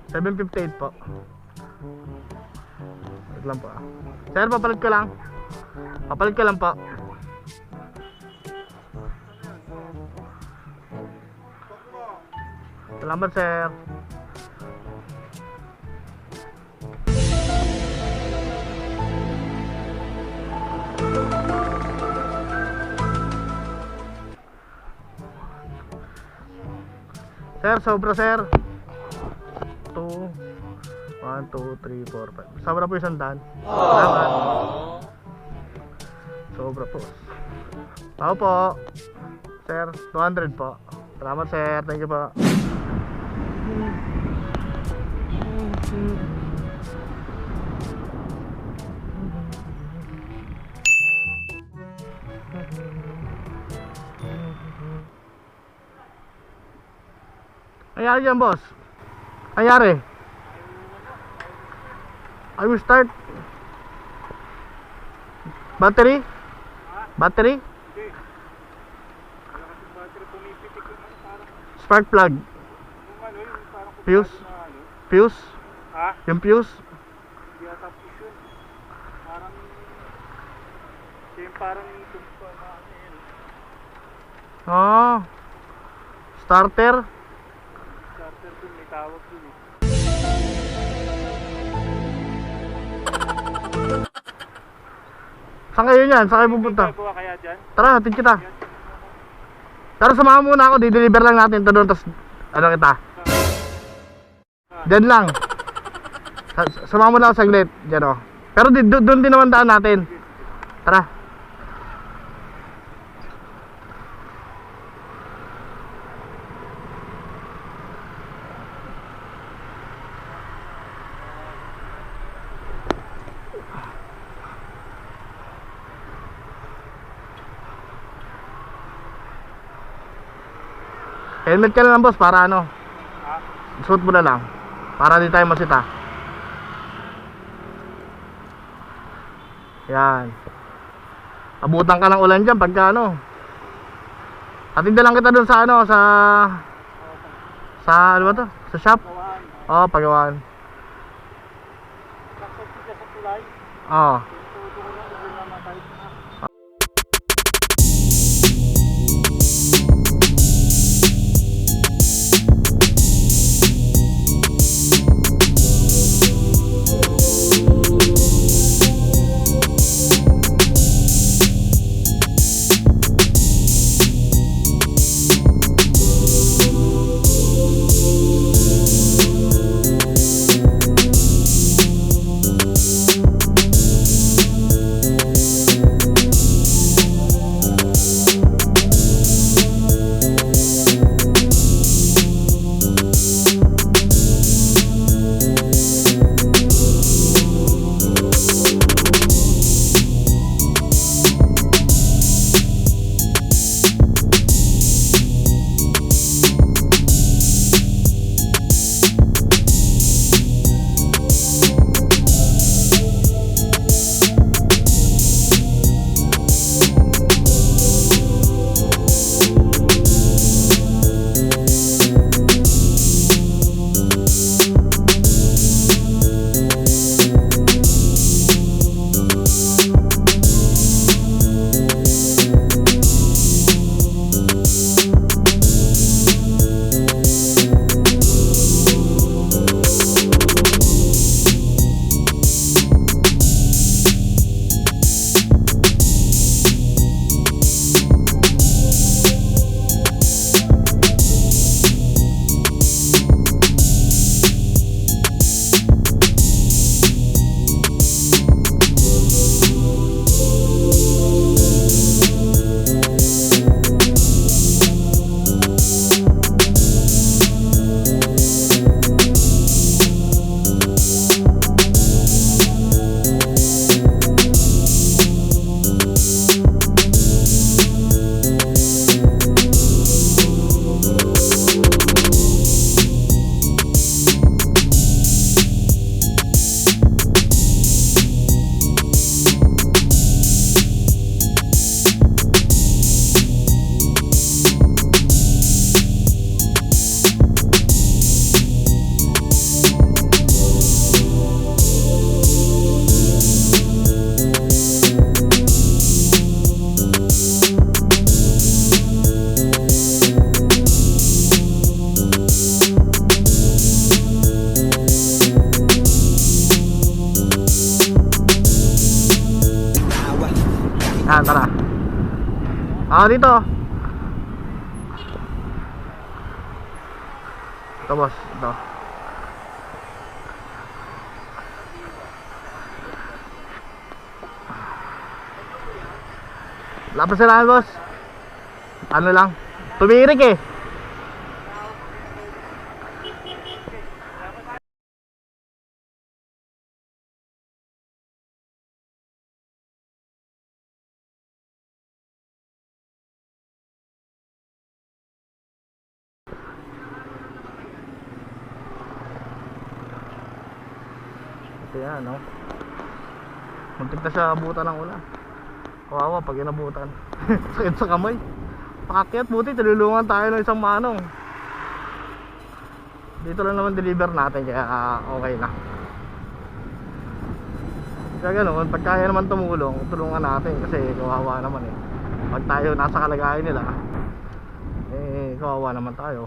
758 po. Wait lang po. Sir, papalit ka lang. Papalit ka lang po. Salamat, sir. Sir, sobra, sir. 2 1, 2, 3, 4, 5. Sobra po 100. Salamat. Sobra po. Ako po. Sir, 200 po. Salamat, sir. Thank you po. Nangyari dyan, boss? Nangyari? I will start. Battery? Battery? Spark plug. Fuse? Fuse? Yung fuse? Oh. Starter? Starter dun, may tawag dun eh. Saan kayo yan? Saan kayo pupunta? Gagawa kaya dyan? Tara, hatid kita. Pero samahan muna ako, di-deliver lang natin ito doon, tapos ano kita. Diyan lang. Samahan mo lang ako saglit, diyan o. Pero doon din naman daan natin. Tara. Helmet ka na lang, boss, para ano, suot mo na lang para di tayo masita. Yan. Abutan ka ng ulan dyan pagka ano. Hatid na lang kita dun sa ano, sa ano ba to? Sa shop? Oo, pagawaan. Oo. Saan? Tara. Dito. Ito boss, ito. Wala pa sila boss. Ano lang, tumirik eh. Kaya no, muntik na siya abutan ng ulan. Kawawa pag inabutan. Sakit sa kamay. Pakakyat, buti tululungan tayo ng isang manong. Dito lang naman deliver natin, kaya okay na. Kaya ganoon, pag kaya naman tumulong, tulungan natin kasi kawawa naman eh. Pag tayo nasa kalagayan nila, kawawa naman tayo.